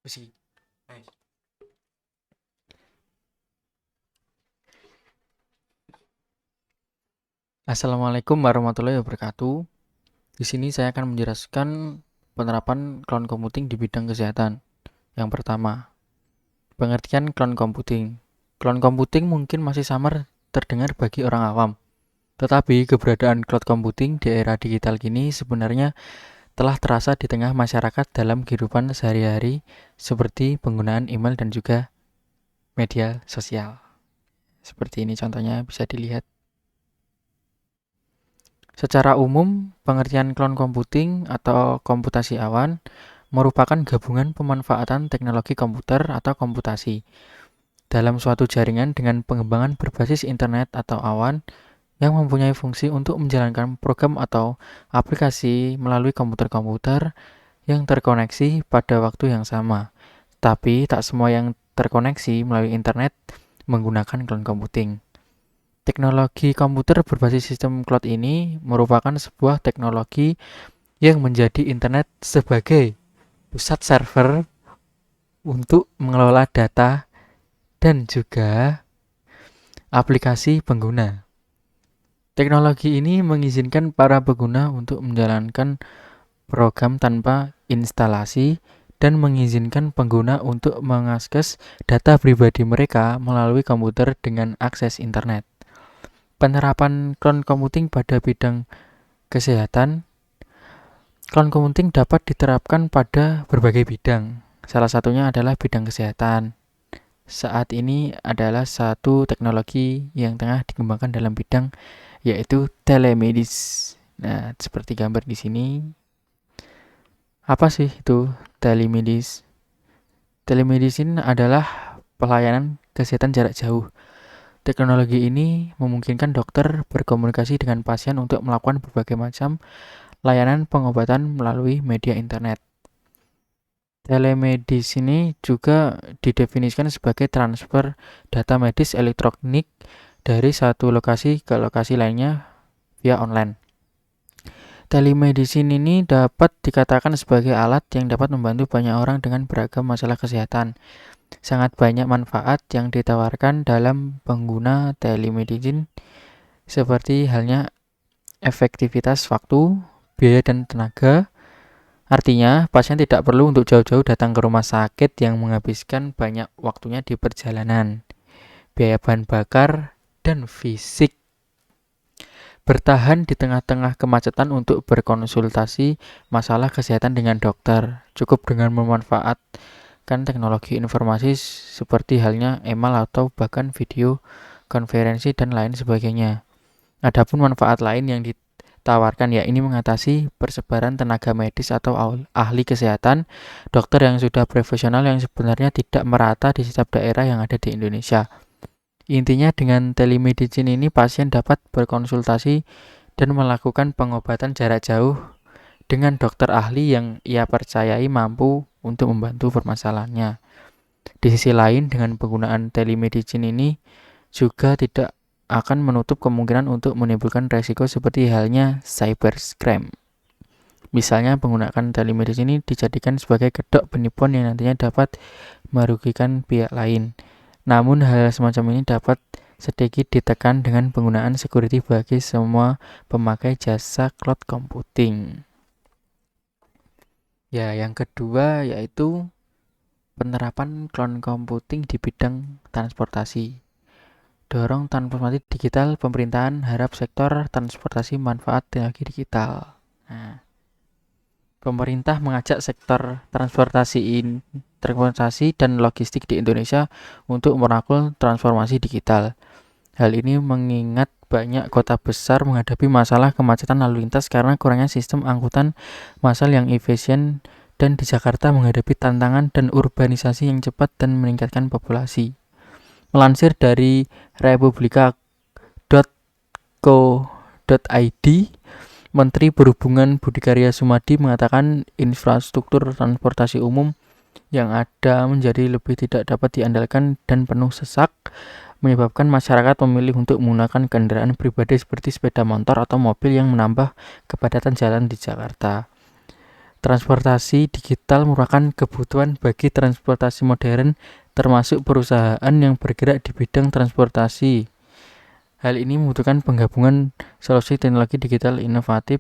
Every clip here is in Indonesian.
Besi. Nice. Assalamualaikum warahmatullahi wabarakatuh. Di sini saya akan menjelaskan penerapan cloud computing di bidang kesehatan. Yang pertama, pengertian cloud computing. Cloud computing mungkin masih samar terdengar bagi orang awam. Tetapi keberadaan cloud computing di era digital kini sebenarnya telah terasa di tengah masyarakat dalam kehidupan sehari-hari seperti penggunaan email dan juga media sosial. Seperti ini contohnya bisa dilihat. Secara umum, pengertian cloud computing atau komputasi awan merupakan gabungan pemanfaatan teknologi komputer atau komputasi dalam suatu jaringan dengan pengembangan berbasis internet atau awan yang mempunyai fungsi untuk menjalankan program atau aplikasi melalui komputer-komputer yang terkoneksi pada waktu yang sama. Tapi tak semua yang terkoneksi melalui internet menggunakan cloud computing. Teknologi komputer berbasis sistem cloud ini merupakan sebuah teknologi yang menjadi internet sebagai pusat server untuk mengelola data dan juga aplikasi pengguna. Teknologi ini mengizinkan para pengguna untuk menjalankan program tanpa instalasi dan mengizinkan pengguna untuk mengakses data pribadi mereka melalui komputer dengan akses internet. Penerapan cloud computing pada bidang kesehatan. Cloud computing dapat diterapkan pada berbagai bidang. Salah satunya adalah bidang kesehatan. Saat ini adalah satu teknologi yang tengah dikembangkan dalam bidang yaitu telemedicine. Nah, seperti gambar di sini. Apa sih itu telemedicine? Telemedicine adalah pelayanan kesehatan jarak jauh. Teknologi ini memungkinkan dokter berkomunikasi dengan pasien untuk melakukan berbagai macam layanan pengobatan melalui media internet. Telemedicine juga didefinisikan sebagai transfer data medis elektronik dari satu lokasi ke lokasi lainnya via online. Telemedicine ini dapat dikatakan sebagai alat yang dapat membantu banyak orang dengan beragam masalah kesehatan. Sangat banyak manfaat yang ditawarkan dalam pengguna telemedicine seperti halnya efektivitas waktu, biaya dan tenaga. Artinya, pasien tidak perlu untuk jauh-jauh datang ke rumah sakit yang menghabiskan banyak waktunya di perjalanan, biaya bahan bakar, dan fisik. Bertahan di tengah-tengah kemacetan untuk berkonsultasi masalah kesehatan dengan dokter. Cukup dengan memanfaatkan teknologi informasi seperti halnya email atau bahkan video konferensi dan lain sebagainya. Adapun manfaat lain yang ditawarkan ini mengatasi persebaran tenaga medis atau ahli kesehatan, dokter yang sudah profesional yang sebenarnya tidak merata di setiap daerah yang ada di Indonesia. Intinya dengan telemedicine ini pasien dapat berkonsultasi dan melakukan pengobatan jarak jauh dengan dokter ahli yang ia percayai mampu untuk membantu permasalahannya. Di sisi lain, dengan penggunaan telemedicine ini juga tidak akan menutup kemungkinan untuk menimbulkan resiko seperti halnya cybercrime. Misalnya menggunakan telemedicine ini dijadikan sebagai kedok penipuan yang nantinya dapat merugikan pihak lain. Namun hal semacam ini dapat sedikit ditekan dengan penggunaan security bagi semua pemakai jasa cloud computing. Ya, yang kedua yaitu penerapan cloud computing di bidang transportasi. Dorong transformasi digital, pemerintahan harap sektor transportasi manfaat teknologi digital. Nah, pemerintah mengajak sektor transportasi dan logistik di Indonesia untuk merangkul transformasi digital. Hal ini mengingat banyak kota besar menghadapi masalah kemacetan lalu lintas karena kurangnya sistem angkutan massal yang efisien dan di Jakarta menghadapi tantangan dan urbanisasi yang cepat dan meningkatkan populasi. Melansir dari republika.co.id, Menteri Perhubungan Budi Karya Sumadi mengatakan infrastruktur transportasi umum yang ada menjadi lebih tidak dapat diandalkan dan penuh sesak, menyebabkan masyarakat memilih untuk menggunakan kendaraan pribadi seperti sepeda motor atau mobil yang menambah kepadatan jalan di Jakarta. Transportasi digital merupakan kebutuhan bagi transportasi modern, termasuk perusahaan yang bergerak di bidang transportasi. Hal ini membutuhkan penggabungan solusi teknologi digital inovatif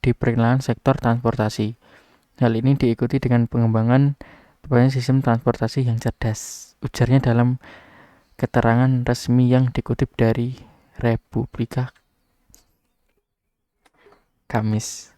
di perjalanan sektor transportasi. Hal ini diikuti dengan pengembangan sistem transportasi yang cerdas, ujarnya dalam keterangan resmi yang dikutip dari Republika Kamis.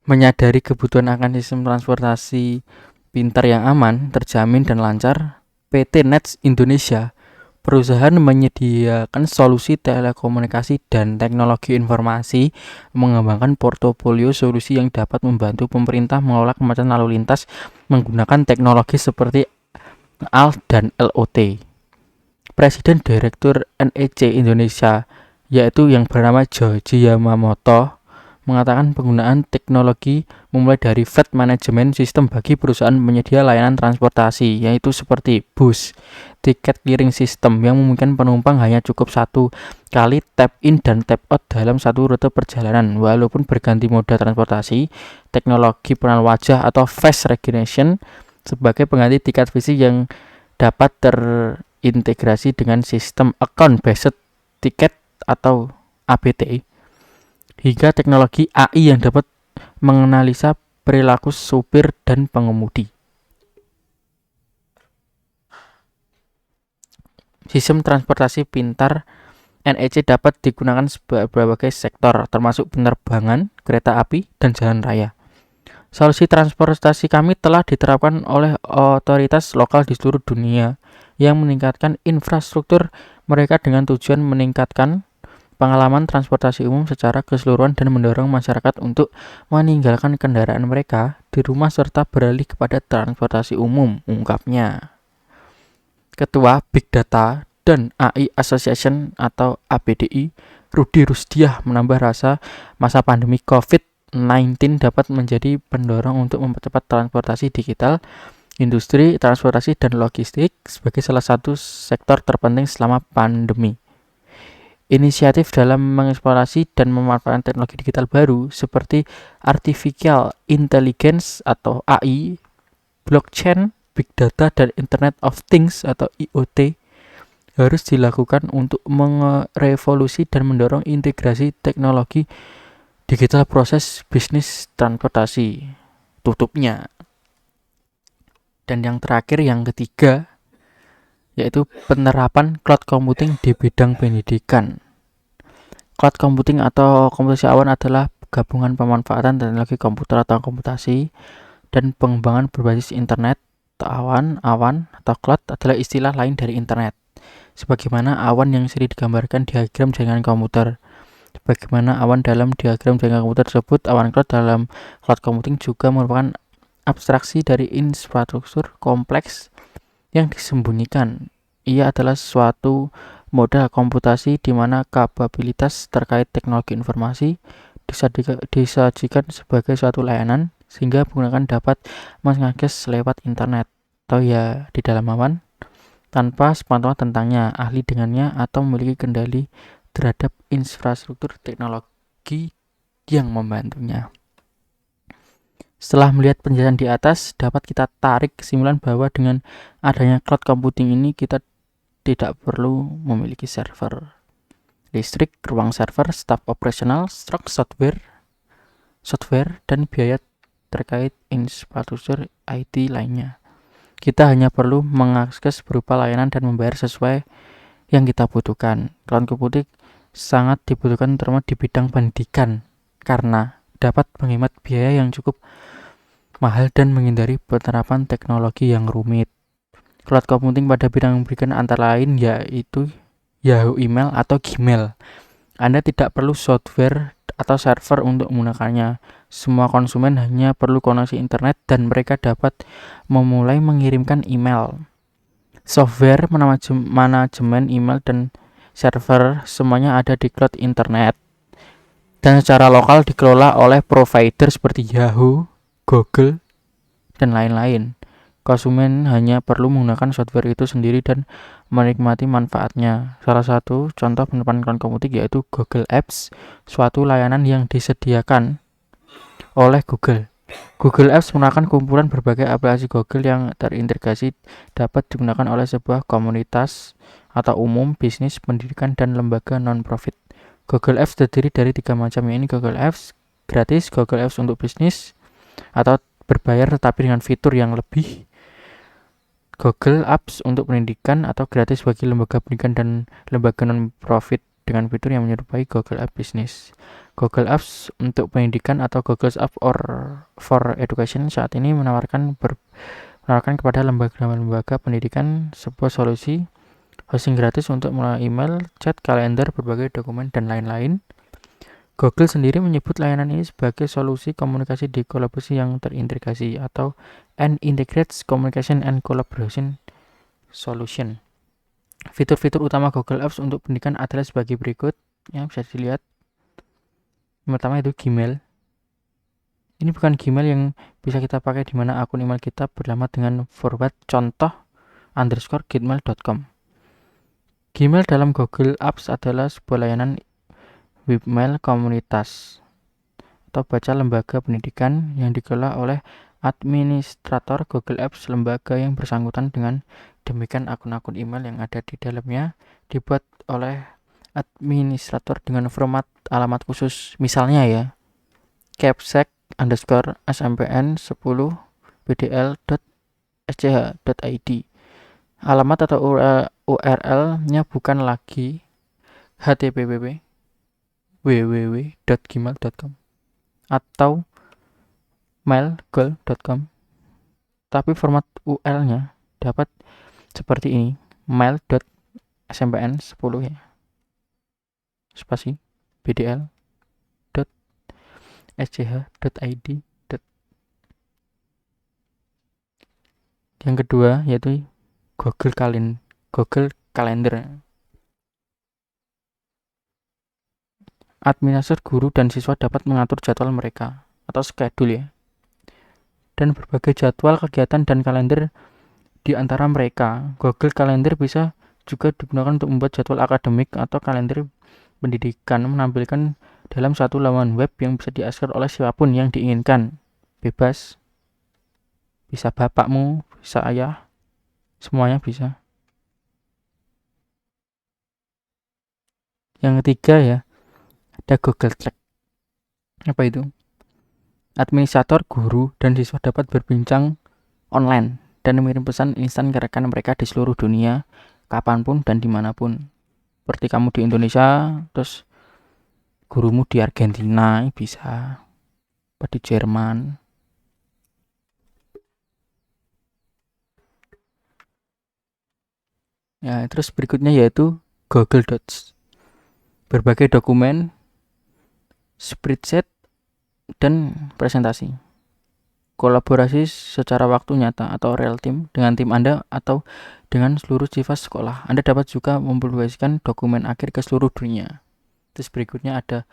Menyadari kebutuhan akan sistem transportasi pintar yang aman, terjamin, dan lancar, PT Nets Indonesia, perusahaan menyediakan solusi telekomunikasi dan teknologi informasi, mengembangkan portofolio solusi yang dapat membantu pemerintah mengelola kemacetan lalu lintas menggunakan teknologi seperti ALT dan LOT. Presiden Direktur NEC Indonesia, yaitu yang bernama Joji Yamamoto, mengatakan penggunaan teknologi memulai dari fleet management system bagi perusahaan penyedia layanan transportasi, yaitu seperti bus, tiket clearing system yang memungkinkan penumpang hanya cukup satu kali tap in dan tap out dalam satu rute perjalanan, walaupun berganti moda transportasi. Teknologi pengenal wajah atau face recognition sebagai pengganti tiket fisik yang dapat terintegrasi dengan sistem account based tiket atau ABT, hingga teknologi AI yang dapat menganalisa perilaku supir dan pengemudi. Sistem transportasi pintar NEC dapat digunakan berbagai sektor, termasuk penerbangan, kereta api, dan jalan raya. Solusi transportasi kami telah diterapkan oleh otoritas lokal di seluruh dunia yang meningkatkan infrastruktur mereka dengan tujuan meningkatkan pengalaman transportasi umum secara keseluruhan dan mendorong masyarakat untuk meninggalkan kendaraan mereka di rumah serta beralih kepada transportasi umum, ungkapnya. Ketua Big Data dan AI Association atau ABDI, Rudi Rusdiah, menambah rasa masa pandemi COVID-19 dapat menjadi pendorong untuk mempercepat transportasi digital, industri transportasi dan logistik sebagai salah satu sektor terpenting selama pandemi. Inisiatif dalam mengeksplorasi dan memanfaatkan teknologi digital baru seperti Artificial Intelligence atau AI, blockchain, big data, dan Internet of Things atau IoT harus dilakukan untuk merevolusi dan mendorong integrasi teknologi digital proses bisnis transportasi, tutupnya. Dan yang terakhir, yang ketiga, yaitu penerapan cloud computing di bidang pendidikan. Cloud computing atau komputasi awan adalah gabungan pemanfaatan teknologi komputer atau komputasi dan pengembangan berbasis internet. Awan atau cloud adalah istilah lain dari internet. Sebagaimana awan yang sering digambarkan diagram jaringan komputer. Sebagaimana awan dalam diagram jaringan komputer tersebut, awan cloud dalam cloud computing juga merupakan abstraksi dari infrastruktur kompleks yang disembunyikan. Ia adalah suatu modal komputasi di mana kapabilitas terkait teknologi informasi disajikan sebagai suatu layanan sehingga penggunaan dapat mengakses lewat internet atau ya di dalam awan tanpa sepengetahuan tentangnya, ahli dengannya, atau memiliki kendali terhadap infrastruktur teknologi yang membantunya. Setelah melihat penjelasan di atas, dapat kita tarik kesimpulan bahwa dengan adanya cloud computing ini kita tidak perlu memiliki server listrik, ruang server, staf operasional, stok software, dan biaya terkait infrastruktur IT lainnya. Kita hanya perlu mengakses berupa layanan dan membayar sesuai yang kita butuhkan. Cloud computing sangat dibutuhkan terutama di bidang pendidikan karena dapat menghemat biaya yang cukup mahal dan menghindari penerapan teknologi yang rumit. Cloud computing pada bidang pendidikan antara lain yaitu Yahoo Email atau Gmail. Anda tidak perlu software atau server untuk menggunakannya. Semua konsumen hanya perlu koneksi internet dan mereka dapat memulai mengirimkan email. Software manajemen email dan server semuanya ada di cloud internet dan secara lokal dikelola oleh provider seperti Yahoo, Google, dan lain-lain. Konsumen hanya perlu menggunakan software itu sendiri dan menikmati manfaatnya. Salah satu contoh penerapan cloud computing yaitu Google Apps, suatu layanan yang disediakan oleh Google. Google Apps merupakan kumpulan berbagai aplikasi Google yang terintegrasi, dapat digunakan oleh sebuah komunitas atau umum, bisnis, pendidikan, dan lembaga non-profit. Google Apps terdiri dari 3 macam, yaitu Google Apps gratis, Google Apps untuk bisnis atau berbayar tetapi dengan fitur yang lebih, Google Apps untuk pendidikan atau gratis bagi lembaga pendidikan dan lembaga non-profit dengan fitur yang menyerupai Google Apps Business. Google Apps untuk pendidikan atau Google Apps for Education saat ini menawarkan kepada lembaga-lembaga pendidikan sebuah solusi hosting gratis untuk melalui email, chat, kalender, berbagai dokumen, dan lain-lain. Google sendiri menyebut layanan ini sebagai solusi komunikasi di kolaborasi yang terintegrasi atau an integrated communication and collaboration solution. Fitur-fitur utama Google Apps untuk pendidikan adalah sebagai berikut, yang bisa dilihat. Yang pertama itu Gmail. Ini bukan Gmail yang bisa kita pakai di mana akun email kita beralamat dengan forward contoh_gmail.com. Gmail dalam Google Apps adalah sebuah layanan webmail komunitas atau baca lembaga pendidikan yang dikelola oleh administrator Google Apps. Lembaga yang bersangkutan dengan demikian akun-akun email yang ada di dalamnya dibuat oleh administrator dengan format alamat khusus, misalnya ya capsec_smpn10bdl.sch.id. Alamat atau URL-nya bukan lagi http www.gmail.com atau mailgirl.com, tapi format URL-nya dapat seperti ini, mail.smpn10 ya, spasi bdl.sch.id. Yang kedua yaitu Google Calendar. Administrator, guru, dan siswa dapat mengatur jadwal mereka atau schedule ya, dan berbagai jadwal kegiatan dan kalender di antara mereka. Google Calendar bisa juga digunakan untuk membuat jadwal akademik atau kalender pendidikan, menampilkan dalam satu laman web yang bisa diakses oleh siapapun yang diinginkan. Bebas, bisa bapakmu, bisa ayah, semuanya bisa. Yang ketiga ya, ada Google Track. Apa itu? Administrator, guru, dan siswa dapat berbincang online dan mengirim pesan instan ke rekan mereka di seluruh dunia, kapanpun dan dimanapun. Seperti kamu di Indonesia, terus gurumu di Argentina bisa, apa di Jerman. Ya, terus berikutnya yaitu Google Docs. Berbagai dokumen, spreadsheet, dan presentasi. Kolaborasi secara waktu nyata atau real time dengan tim Anda atau dengan seluruh siswa sekolah. Anda dapat juga mempublikasikan dokumen akhir ke seluruh dunia. Terus berikutnya ada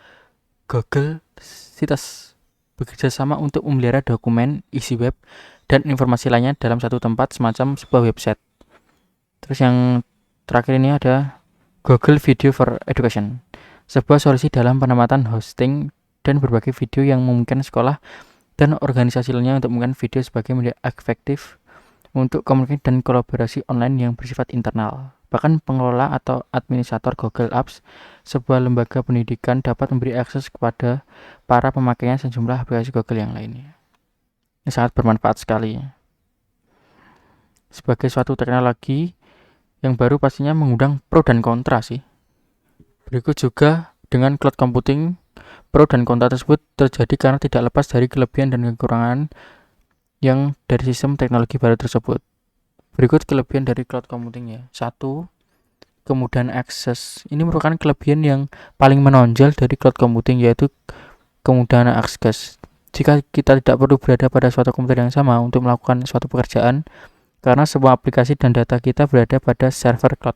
Google Sites. Bekerja sama untuk memelihara dokumen, isi web, dan informasi lainnya dalam satu tempat, semacam sebuah website. Terus yang terakhir ini ada Google Video for Education, sebuah solusi dalam penempatan hosting dan berbagai video yang memungkinkan sekolah dan organisasi lainnya untuk menggunakan video sebagai media efektif untuk komunikasi dan kolaborasi online yang bersifat internal. Bahkan pengelola atau administrator Google Apps, sebuah lembaga pendidikan, dapat memberi akses kepada para pemakainya sejumlah aplikasi Google yang lainnya. Ini sangat bermanfaat sekali. Sebagai suatu teknologi yang baru pastinya mengundang pro dan kontra sih. Berikut juga dengan cloud computing, pro dan kontra tersebut terjadi karena tidak lepas dari kelebihan dan kekurangan yang dari sistem teknologi baru tersebut. Berikut kelebihan dari cloud computing ya. 1. Kemudahan akses. Ini merupakan kelebihan yang paling menonjol dari cloud computing, yaitu kemudahan akses. Jika kita tidak perlu berada pada suatu komputer yang sama untuk melakukan suatu pekerjaan, karena semua aplikasi dan data kita berada pada server cloud.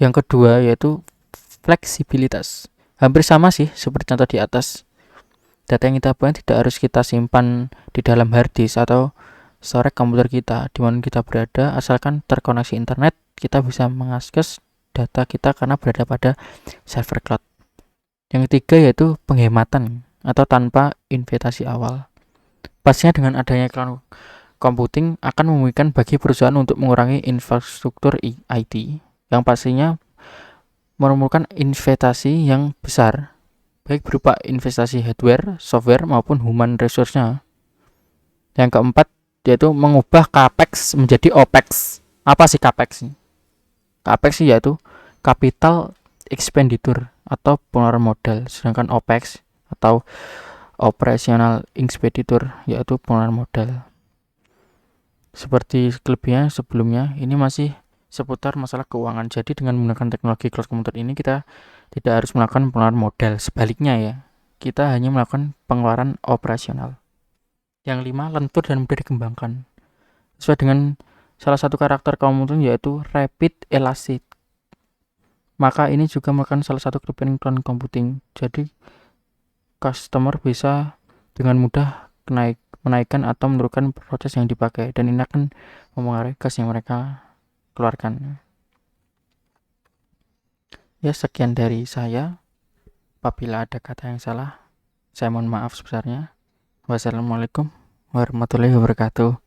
Yang kedua yaitu fleksibilitas. Hampir sama sih seperti contoh di atas. Data yang kita buat tidak harus kita simpan di dalam hard disk atau storage komputer kita di mana kita berada. Asalkan terkoneksi internet, kita bisa mengakses data kita karena berada pada server cloud. Yang ketiga yaitu penghematan atau tanpa investasi awal. Pastinya dengan adanya cloud computing akan memungkinkan bagi perusahaan untuk mengurangi infrastruktur IT yang pastinya memerlukan investasi yang besar, baik berupa investasi hardware, software maupun human resource-nya. Yang keempat yaitu mengubah capex menjadi opex. Apa sih capex? Capex yaitu capital expenditure atau pengeluaran modal, sedangkan opex atau operational expenditure yaitu pengeluaran modal. Seperti kelebihan sebelumnya, ini masih seputar masalah keuangan. Jadi dengan menggunakan teknologi cloud computer ini kita tidak harus melakukan pengeluaran modal. Sebaliknya ya, kita hanya melakukan pengeluaran operasional. Yang 5, lentur dan mudah dikembangkan. Sesuai dengan salah satu karakter komputer yaitu rapid elastic. Maka ini juga merupakan salah satu kelebihan cloud computing. Jadi customer bisa dengan mudah menaikkan atau menurunkan proses yang dipakai, dan ini akan mempengaruhi gas yang mereka keluarkan. Ya, sekian dari saya. Apabila ada kata yang salah, saya mohon maaf sebesarnya. Wassalamualaikum warahmatullahi wabarakatuh.